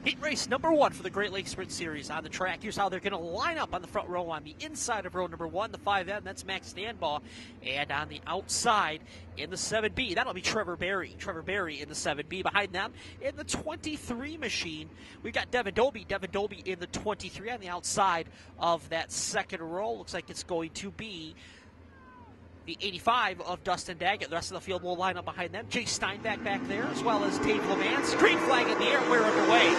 Heat race number 1 for the Great Lakes Sprint Series on the track. Here's how they're going to line up on the front row on the inside of row number 1, the 5M, that's Max Stanbaugh. And on the outside in the 7B, that'll be Trevor Berry. Trevor Berry in the 7B. Behind them in the 23 machine, we've got Devin Dobie. Devin Dobie in the 23 on the outside of that second row. Looks like it's going to be the 85 of Dustin Daggett. The rest of the field will line up behind them. Jay Steinbach back there, as well as Dave LeMans. Green flag in the air. We're underway.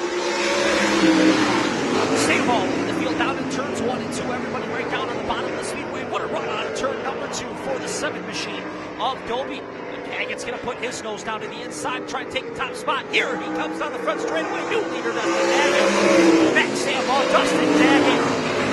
Stanbaugh in the field down in turns 1 and 2. Everybody right down on the bottom of the Speedway. What a run on turn number 2 for the 7 machine of Dobie. Daggett's going to put his nose down to the inside, try and take the top spot. Here he comes down the front straightaway. New leader, Dustin Daggett. Max Stanbaugh, Dustin Daggett.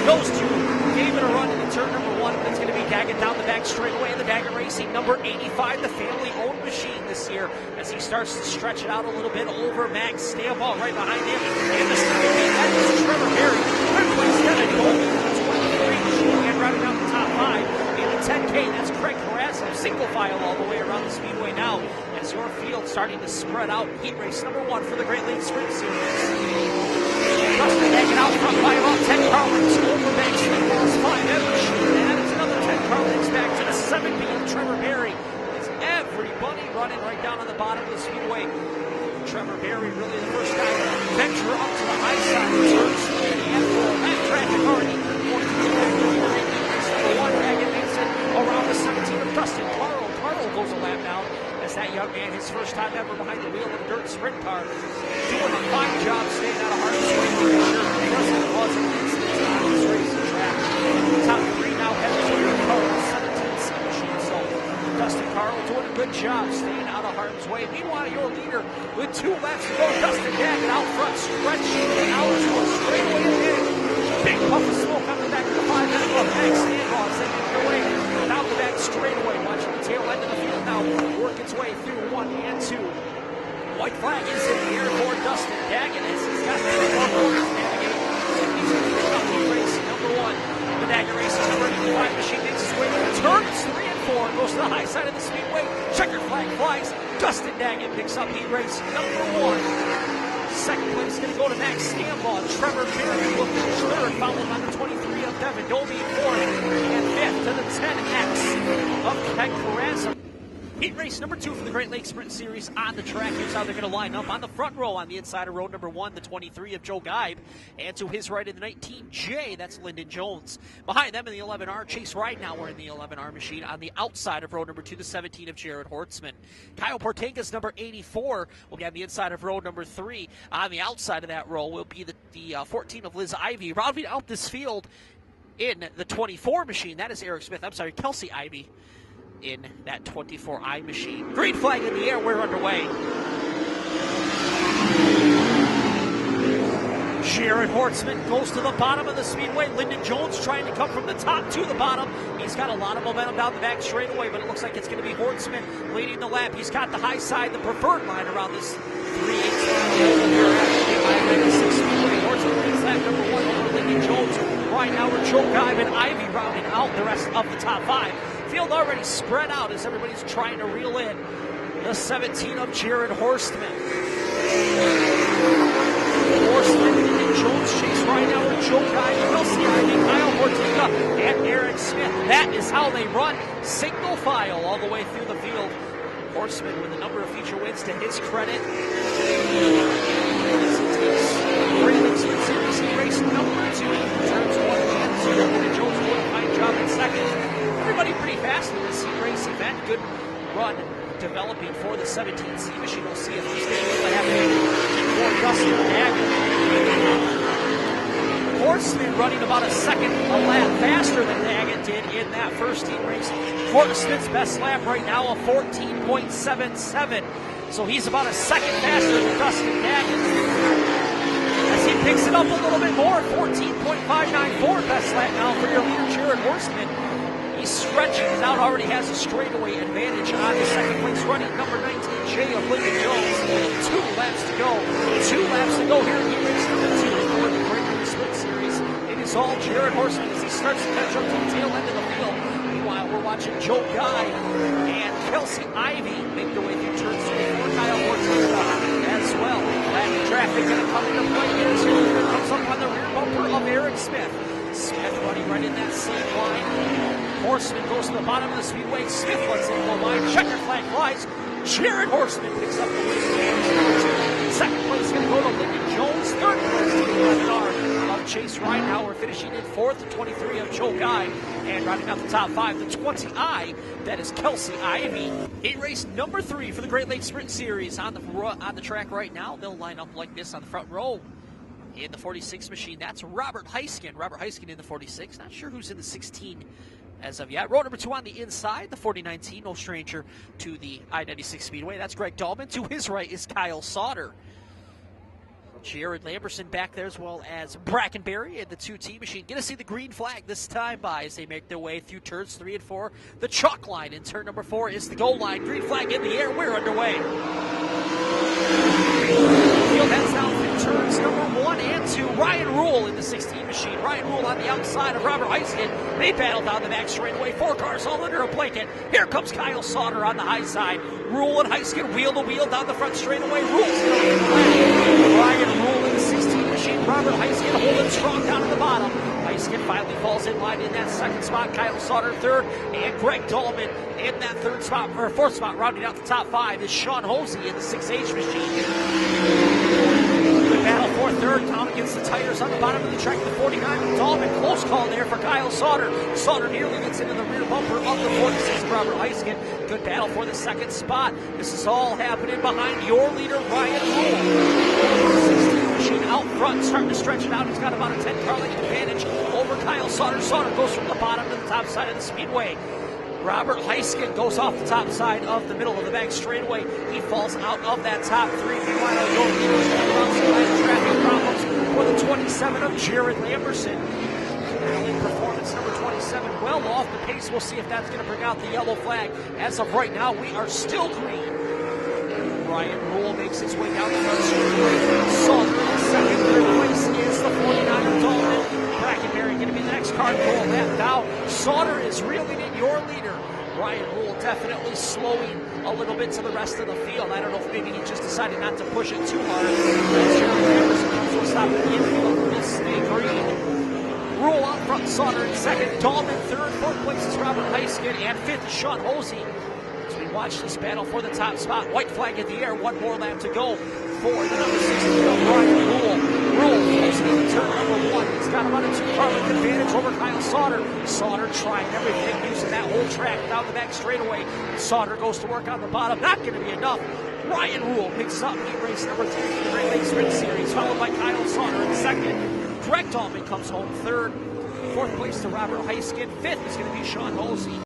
Those two gave it a run in turn number 1, but it's going to be Daggett down the back straightaway. And the Daggett Racing number 85, the family-owned machine this year, as he starts to stretch it out a little bit over Max Stanbaugh right behind him. In the second, that is Trevor Berry. Third place, Devin Dobie in the 23 machine, and rounding out the top 5 in the 10K. That's Craig Carrazzo, single file all the way around the Speedway now, as your field starting to spread out. Heat race number 1 for the Great Lakes Sprint Series. Dustin Daggett out front by about 10 car lengths over Max Stanbaugh's 5M machine, and it's another 10 car lengths back to the 7B of Trevor Berry. It's everybody running right down on the bottom of the Speedway. Trevor Berry really the first guy to venture up to the high side of turns 3 and 4. That traffic already going to get back to the race number 1. Daggett makes it around the 17 of Dustin Carl. Carl goes a lap down as that young man, his first time ever behind the wheel of a dirt sprint car, doing a fine job staying out of harm's way to make sure he doesn't cause an incident on this racing track. Top 3 now heading to your car, 17C machine. So Dustin Carl doing a good job staying out of harm's way. Meanwhile, your leader with 2 laps to go, Dustin Daggett out front, stretching out to a straightaway ahead. Big puff of smoke on the back of the 5M of Max Stanbaugh as they make their way down the back straightaway. Watching the tail end of the field now work its way through 1 and 2. White flag is in the air for Dustin Daggett as he's got the corners navigate. He's going to pick up Heat race number 1. The Daggett Racing number 85 machine makes its way to turns 3 and 4. Goes to the high side of the Speedway. Checkered flag flies. Dustin Daggett picks up Heat race number 1. Second place is going to go to Max Stanbaugh. Trevor Berry looking third, followed by the 23 of Devin Dobie, 4th, and 5th to the 10X of Craig Carrazzo. Heat race number 2 for the Great Lakes Sprint Series on the track. Here's how they're going to line up on the front row on the inside of row number 1, the 23 of Joe Geib. And to his right in the 19J, that's Lyndon Jones. Behind them in the 11R, Chase Ridenauer in the 11R machine. On the outside of row number 2, the 17 of Jared Hortzman. Kyle Portega's number 84 will be on the inside of row number 3. On the outside of that row will be the 14 of Liz Ivy. Rounding out this field in the 24 machine, that is Kelsey Ivy in that 24i machine. Green flag in the air, we're underway. Jared Hortzman goes to the bottom of the Speedway. Lyndon Jones trying to come from the top to the bottom. He's got a lot of momentum down the back straightaway, but it looks like it's going to be Hortzman leading the lap. He's got the high side, the preferred line around this 3/8 Speedway. Hortzman leads lap number 1 over Lyndon Jones. Right now we're Joe Geib and Ivy rounding out the rest of the top 5. Field already spread out as everybody's trying to reel in the 17 of Jared Horstman. Horstman and Jones chase right now with Joe Geib, Kelsey Ivy, Kyle Portega, and Eric Smith. That is how they run, single file all the way through the field. Horstman with a number of feature wins to his credit. Great Lakes Sprint Series Heat race number 2. Turns 1 and 2. And Jones doing a fine job in second. Everybody pretty fast in this heat race event. Good run developing for the 17C machine. We'll see if he's going to be able to have more Dustin Daggett. Horstman running about a second a lap faster than Daggett did in that first heat race. Horstman's best lap right now of 14.77. So he's about a second faster than Dustin Daggett. As he picks it up a little bit more, 14.594 best lap now for your leader, Jared Horstman. He's stretching it out, already has a straightaway advantage on the second place running number 19J of Lyndon Jones. 2 laps to go. 2 laps to go here in Heat race number 2 for the Great Lakes Sprint Series. It is all Jared Horstman as he starts to catch up to the tail end of the field. Meanwhile, we're watching Joe Geib and Kelsey Ivy make their way through turns 3 and 4. Kyle Portega as well. Traffic going to come into play Jared Smith. Smith running right in that same line. Horseman goes to the bottom of the speedway. Smith lets it go wide. Checker flag flies. Jared Horseman picks up the win. Second place is going to go to Lyndon Jones. Third place to the 11R of Chase Reinhauer, finishing in fourth, the 23 of Joe Guy. And rounding out the top five, the 20I, that is Kelsey Ivy. Heat race number 3 for the Great Lakes Sprint Series on the track right now. They'll line up like this on the front row. In the 46 machine, that's Robert Heiskin. Robert Heiskin in the 46. Not sure who's in the 16 as of yet. Row number 2 on the inside, the 4019, no stranger to the I-96 Speedway. That's Greg Dahlman. To his right is Kyle Sauter. Jared Lamberson back there, as well as Brackenberry in the 2T machine. Get to see the green flag this time by as they make their way through turns 3 and 4. The chalk line in turn number 4 is the goal line. Green flag in the air. We're underway. Field heads down through turns number 1 and 2. Ryan Rule in the 16 machine. Ryan Rule on the outside of Robert Heiskin. They battle down the back straightaway. 4 cars all under a blanket. Here comes Kyle Sauter on the high side. Rule and Heiskin wheel to wheel down the front straightaway. Rule's going to win. Ryan Rule in the 16 machine. Robert Heiskin holding strong down at the bottom. Heiskin finally falls in line in that second spot. Kyle Sauter third, and Greg Dahlman in that third spot, or fourth spot, rounding out the top 5 is Sean Hosey in the 6H machine. Good battle for third. Tom against the tires on the bottom of the track. The 49. Dahlman, close call there for Kyle Sauter. Sauter nearly gets into the rear bumper of the 46 of Robert Heiskin. Good battle for the second spot. This is all happening behind your leader, Ryan Rule. 16 machine out front, starting to stretch it out. He's got about a 10-car length advantage over Kyle Sauter. Sauter goes from the bottom to the top side of the speedway. Robert Heiskin goes off the top side of the middle of the back straightaway. He falls out of that top 3. Meanwhile, your leader is going to run some minor traffic problems for the 27 of Jared Lamberson. Early performance number 27, well off the pace. We'll see if that's going to bring out the yellow flag. As of right now, we are still green. Ryan Rule makes his way down the front straightaway. Sauter in second. Third place is the 49er Dahlman. Brackenberry going to be the next car to go that down. Sauter is reeling in your leader. Ryan Rule definitely slowing a little bit to the rest of the field. I don't know if maybe he just decided not to push it too hard. As Jared Lamberson comes to a stop at the infield, will stay green. Rule out front, Sauter in second. Dahlman third. Fourth place is Robert Heiskin, and fifth is Sean Hosey. As we watch this battle for the top spot, white flag in the air. One more lap to go for the number 16 of Ryan Rule. Rule closing in turn number 1. He's got about a 2-car length advantage over Kyle Sauter. Sauter trying everything, using that whole track down the back straightaway. Sauter goes to work on the bottom. Not going to be enough. Ryan Rule picks up heat race number 3 for the Great Lakes Sprint Series, followed by Kyle Sauter in second. Greg Dahlman comes home third. Fourth place to Robert Heiskin. Fifth is going to be Sean Hosey.